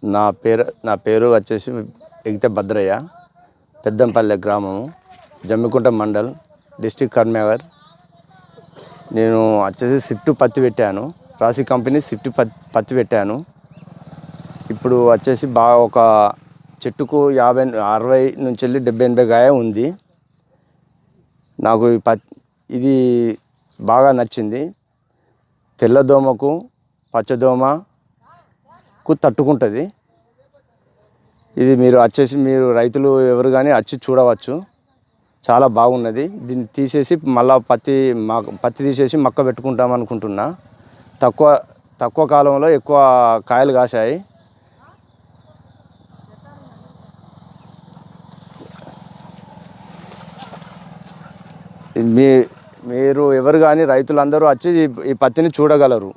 నా పేరు వచ్చేసి ఎగితే భద్రయ్య, పెద్దంపల్లె గ్రామము, జమ్మికుంట మండల్, డిస్ట్రిక్ట్ కరీంనగర్. నేను వచ్చేసి షిఫ్ట్ పత్తి పెట్టాను, రాశి కంపెనీ షిఫ్ట్ పత్తి పెట్టాను. ఇప్పుడు వచ్చేసి బాగా ఒక చెట్టుకు 60 నుంచి వెళ్ళి 70-80 కాయ ఉంది. నాకు ఇది బాగా నచ్చింది. తెల్లదోమకు పచ్చదోమకు తట్టుకుంటుంది. ఇది మీరు రైతులు ఎవరు కానీ వచ్చి చూడవచ్చు. చాలా బాగున్నది. దీన్ని తీసేసి మళ్ళీ పత్తి తీసేసి మక్క పెట్టుకుంటాం అనుకుంటున్నా. తక్కువ కాలంలో ఎక్కువ కాయలు కాశాయి. మీరు ఎవరు కానీ రైతులందరూ వచ్చి ఈ పత్తిని చూడగలరు.